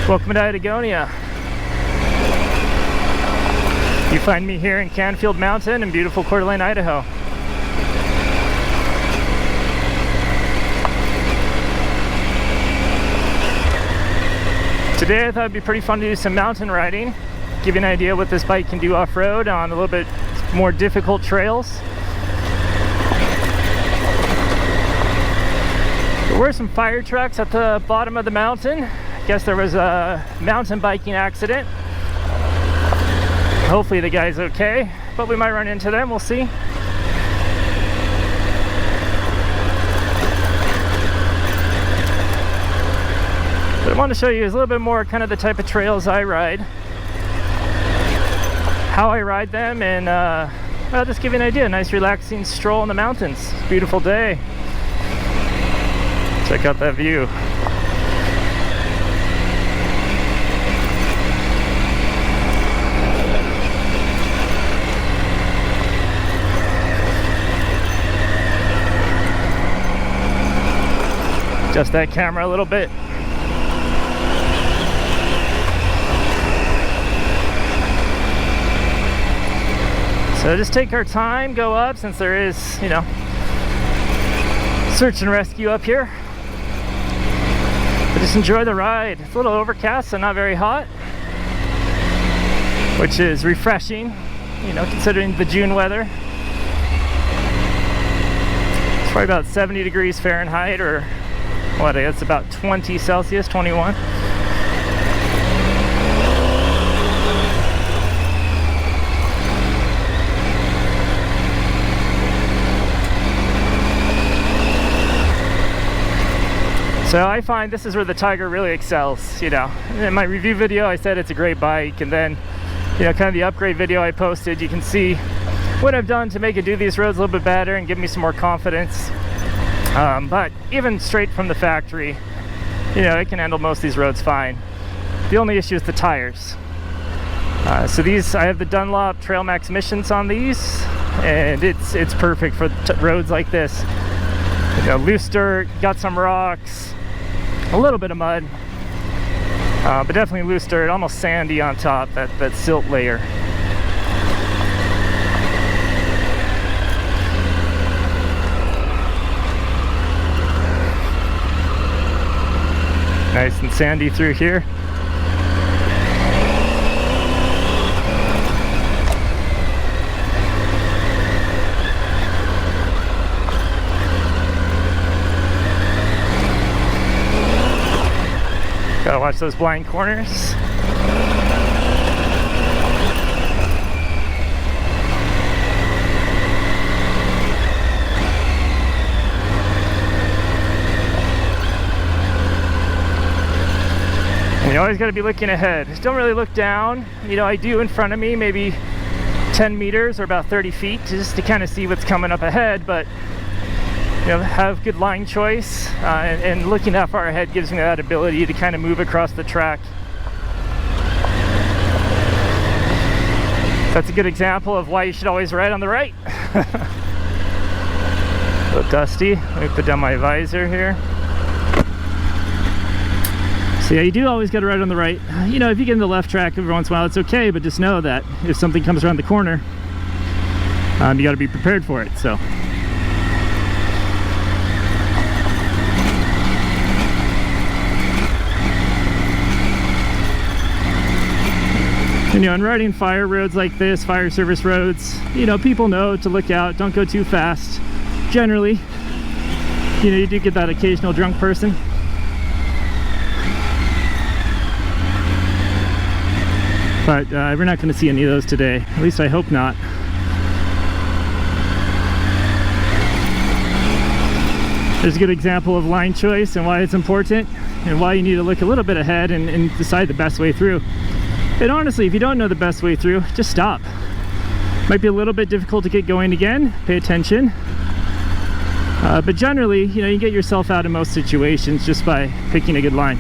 Welcome to Itagonia. You find me here in Canfield Mountain in beautiful Coeur d'Alene, Idaho. Today I thought it'd be pretty fun to do some mountain riding, give you an idea what this bike can do off-road on a little bit more difficult trails. There were some fire trucks at the bottom of the mountain. I guess there was a mountain biking accident. Hopefully the guy's okay, but we might run into them, we'll see. What I want to show you is a little bit more kind of the type of trails I ride, how I ride them, and I'll just give you an idea. A nice relaxing stroll in the mountains. Beautiful day. Check out that view. Adjust that camera a little bit. So just take our time, go up, since there is, you know, search and rescue up here. But just enjoy the ride. It's a little overcast, so not very hot, which is refreshing, you know, considering the June weather. It's probably about 70 degrees Fahrenheit, or what, I guess about 20 Celsius, 21. So I find this is where the Tiger really excels, you know. In my review video I said it's a great bike, and then, you know, kind of the upgrade video I posted, you can see what I've done to make it do these roads a little bit better and give me some more confidence. But even straight from the factory, you know, it can handle most of these roads fine. The only issue is the tires. So these, I have the Dunlop Trail Max Missions on these, and it's perfect for roads like this. You know, loose dirt, got some rocks, a little bit of mud, but definitely loose dirt, almost sandy on top, that silt layer. Nice and sandy through here. Gotta watch those blind corners. And you always got to be looking ahead. Just don't really look down. You know, I do in front of me, maybe 10 meters or about 30 feet, just to kind of see what's coming up ahead. But, you know, have good line choice, and looking that far ahead gives me that ability to kind of move across the track. That's a good example of why you should always ride on the right. A little dusty. Let me put down my visor here. So yeah, you do always got to ride on the right. You know, if you get in the left track every once in a while, it's okay, but just know that if something comes around the corner, you got to be prepared for it. So. And, you know, in riding fire roads like this, fire service roads, you know, people know to look out, don't go too fast. Generally, you know, you do get that occasional drunk person. But we're not going to see any of those today. At least I hope not. There's a good example of line choice and why it's important, and why you need to look a little bit ahead and decide the best way through. And honestly, if you don't know the best way through, just stop. Might be a little bit difficult to get going again. Pay attention. But generally, you know, you get yourself out of most situations just by picking a good line.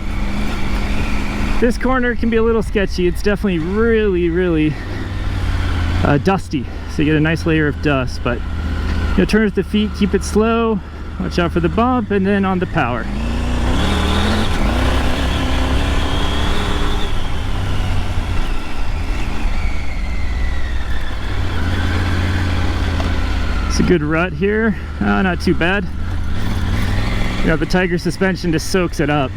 This corner can be a little sketchy. It's definitely really dusty, so you get a nice layer of dust. But, you know, turn with the feet, keep it slow, watch out for the bump, and then on the power. Good rut here, not too bad. You know, the Tiger suspension just soaks it up.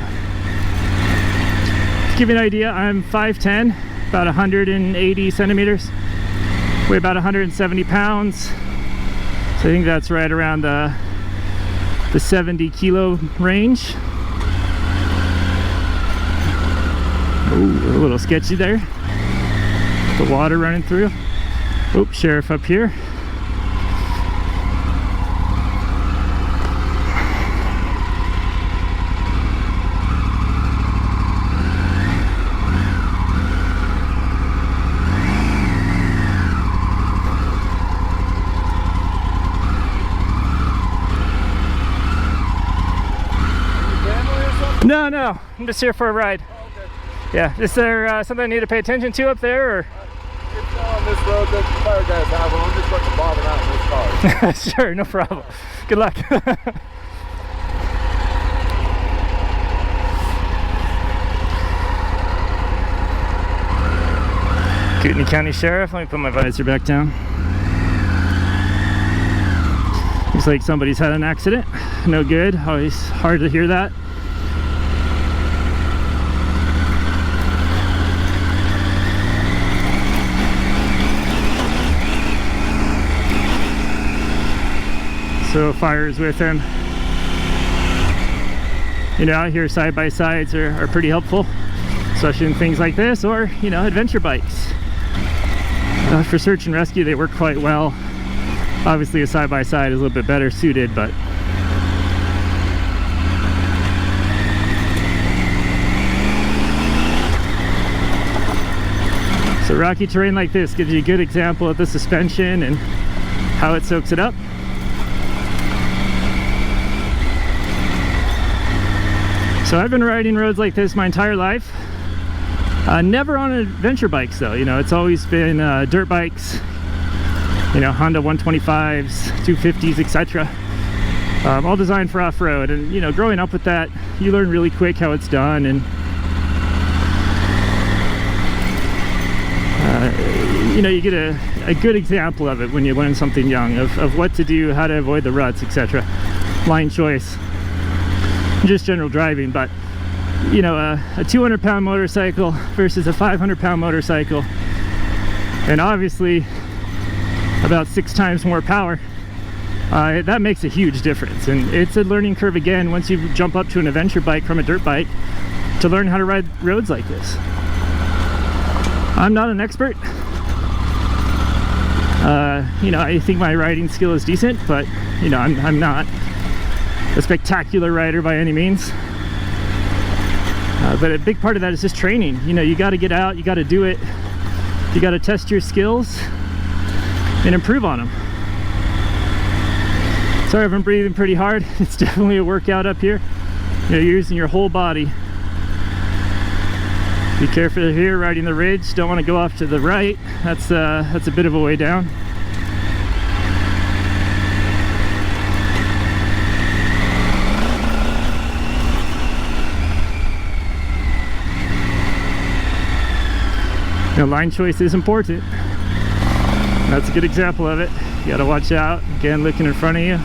To give you an idea, I'm 5'10", about 180 centimeters, weigh about 170 pounds. So I think that's right around the 70 kilo range. Ooh, a little sketchy there. The water running through. Oops, sheriff up here. No, I'm just here for a ride. Oh, okay. Yeah, is there something I need to pay attention to up there, or? It's on this road that the fire guys have. I'm just putting the bobbing out in this car. Sure, no problem. Good luck. Kootenai County Sheriff, let me put my visor back down. Looks like somebody's had an accident. No good, always hard to hear that. So fires with him. You know, out here side-by-sides are pretty helpful, especially in things like this, or, you know, adventure bikes. For search and rescue, they work quite well. Obviously a side-by-side is a little bit better suited, but so rocky terrain like this gives you a good example of the suspension and how it soaks it up. So I've been riding roads like this my entire life. Never on adventure bikes though, you know, it's always been dirt bikes, you know, Honda 125s, 250s, etc. All designed for off-road, and you know, growing up with that, you learn really quick how it's done, and you know, you get a good example of it when you learn something young, of what to do, how to avoid the ruts, etc. Line choice, just general driving. But you know, a 200-pound motorcycle versus a 500-pound motorcycle, and obviously about 6 times more power, that makes a huge difference. And it's a learning curve again once you jump up to an adventure bike from a dirt bike to learn how to ride roads like this. I'm not an expert. You know, I think my riding skill is decent, but you know, I'm not a spectacular rider by any means. But a big part of that is just training. You know, you got to get out, you got to do it, you got to test your skills and improve on them. Sorry if I'm breathing pretty hard. It's definitely a workout up here. You know, you're using your whole body. Be careful here, riding the ridge. Don't want to go off to the right. That's a bit of a way down. You know, line choice is important. That's a good example of it. You gotta watch out. Again, looking in front of you.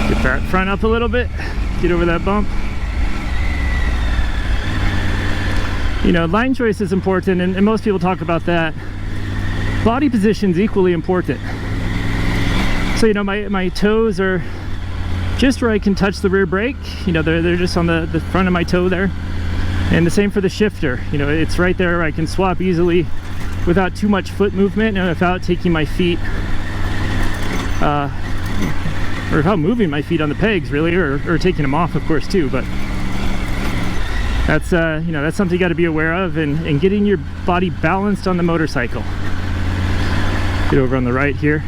Get that front up a little bit. Get over that bump. You know, line choice is important, and most people talk about that. Body position is equally important. So, you know, my toes are just where I can touch the rear brake. You know, they're just on the front of my toe there. And the same for the shifter. You know, it's right there where I can swap easily without too much foot movement and without taking my feet, or without moving my feet on the pegs, really, or taking them off, of course, too. But that's you know, that's something you got to be aware of, and getting your body balanced on the motorcycle. Get over on the right here.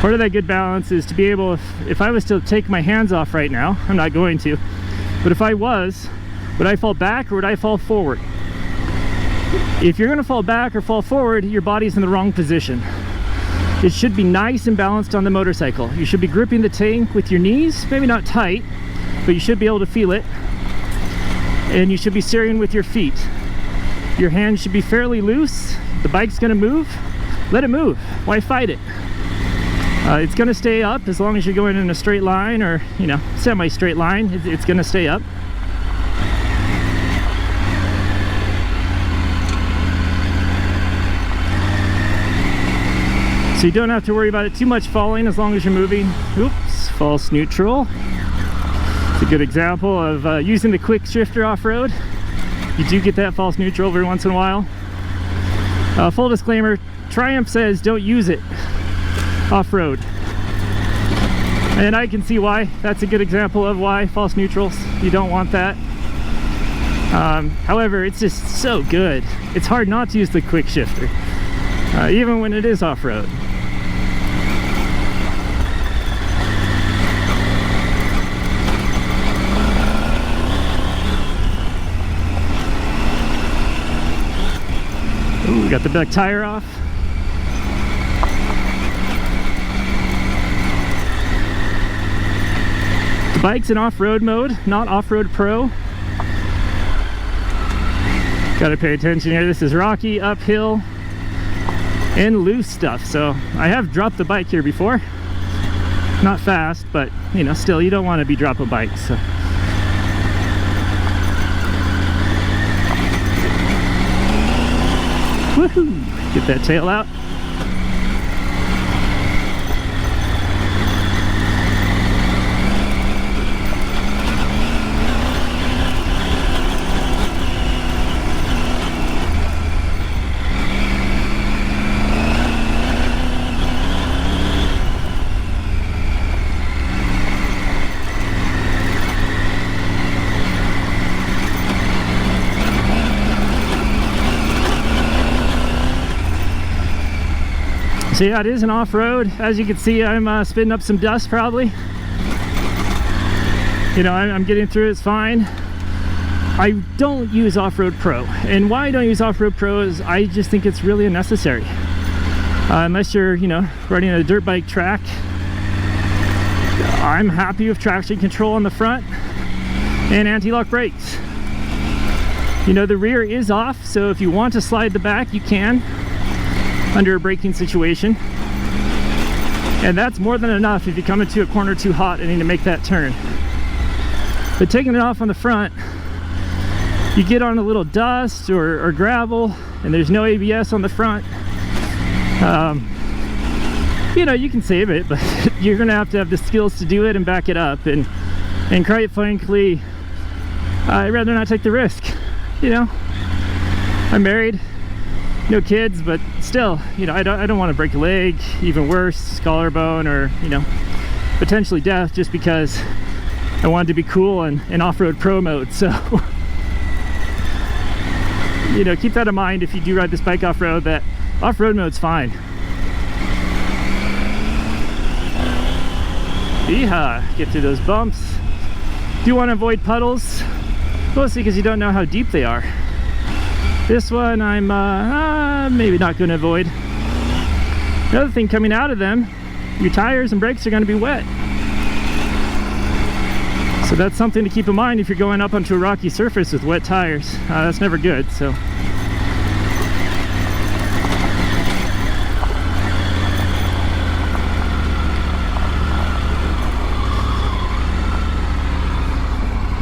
Part of that good balance is to be able, if I was to take my hands off right now, I'm not going to, but if I was, would I fall back or would I fall forward? If you're going to fall back or fall forward, your body's in the wrong position. It should be nice and balanced on the motorcycle. You should be gripping the tank with your knees, maybe not tight, but you should be able to feel it. And you should be steering with your feet. Your hands should be fairly loose. The bike's gonna move. Let it move. Why fight it? It's gonna stay up as long as you're going in a straight line, or, you know, semi-straight line. It's gonna stay up. So you don't have to worry about it too much falling as long as you're moving. Oops, false neutral. It's a good example of using the quick shifter off-road. You do get that false neutral every once in a while. Full disclaimer, Triumph says don't use it off-road. And I can see why. That's a good example of why false neutrals. You don't want that. However, it's just so good. It's hard not to use the quick shifter, even when it is off-road. Ooh, we got the back tire off. The bike's in off-road mode, not off-road pro. Gotta pay attention here. This is rocky, uphill, and loose stuff. So I have dropped the bike here before. Not fast, but you know, still, you don't want to be dropping bikes. So. Woohoo! Get that tail out. So yeah, it is an off-road. As you can see, I'm spitting up some dust probably. You know, I'm getting through it, it's fine. I don't use Off-Road Pro. And why I don't use Off-Road Pro is I just think it's really unnecessary. Unless you're, you know, riding a dirt bike track. I'm happy with traction control on the front and anti-lock brakes. You know, the rear is off, so if you want to slide the back, you can. Under a braking situation, and that's more than enough if you come into a corner too hot and need to make that turn. But taking it off on the front, you get on a little dust or gravel and there's no ABS on the front, you know, you can save it, but you're gonna have to have the skills to do it and back it up, and quite frankly, I'd rather not take the risk. You know, I'm married, no kids, but still, you know, I don't want to break a leg, even worse, collarbone, or, you know, potentially death, just because I wanted to be cool and in off-road pro mode. So you know, keep that in mind if you do ride this bike off-road, that off-road mode's fine. Yeehaw, get through those bumps. Do want to avoid puddles, mostly because you don't know how deep they are. This one I'm maybe not going to avoid. Another thing, coming out of them, your tires and brakes are going to be wet. So that's something to keep in mind if you're going up onto a rocky surface with wet tires. That's never good. So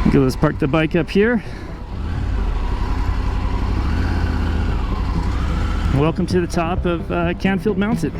okay, let's park the bike up here. Welcome to the top of Canfield Mountain.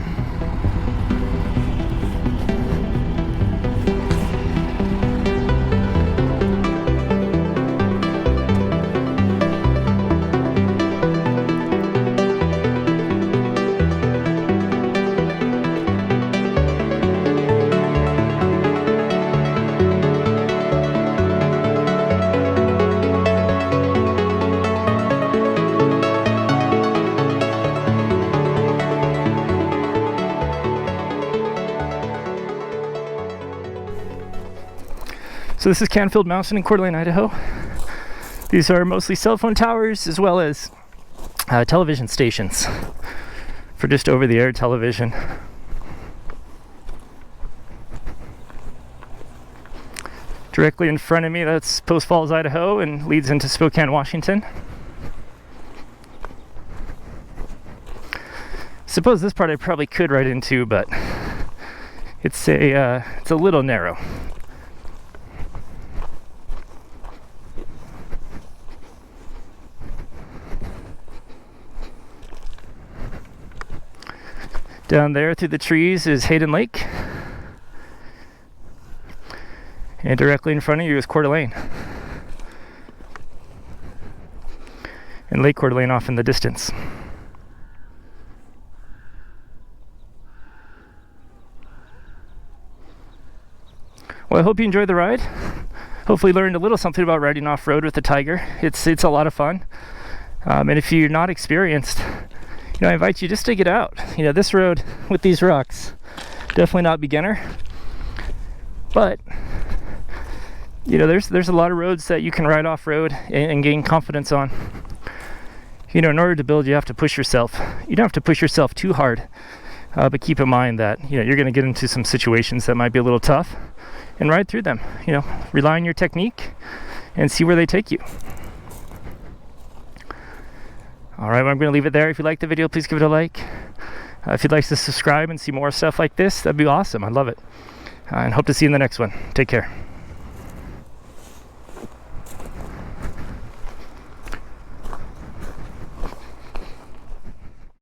So this is Canfield Mountain in Coeur d'Alene, Idaho. These are mostly cell phone towers as well as television stations for just over-the-air television. Directly in front of me, that's Post Falls, Idaho, and leads into Spokane, Washington. Suppose this part I probably could ride into, but it's a little narrow. Down there through the trees is Hayden Lake. And directly in front of you is Coeur d'Alene. And Lake Coeur d'Alene off in the distance. Well, I hope you enjoyed the ride. Hopefully learned a little something about riding off-road with the Tiger. It's a lot of fun. And if you're not experienced, I invite you just to get out. This road with these rocks, definitely not beginner. But, there's a lot of roads that you can ride off-road and gain confidence on. In order to build, you have to push yourself. You don't have to push yourself too hard. But keep in mind that, you're going to get into some situations that might be a little tough. And ride through them. Rely on your technique and see where they take you. All right, well, I'm going to leave it there. If you liked the video, please give it a like. If you'd like to subscribe and see more stuff like this, that'd be awesome. I'd love it. And hope to see you in the next one. Take care.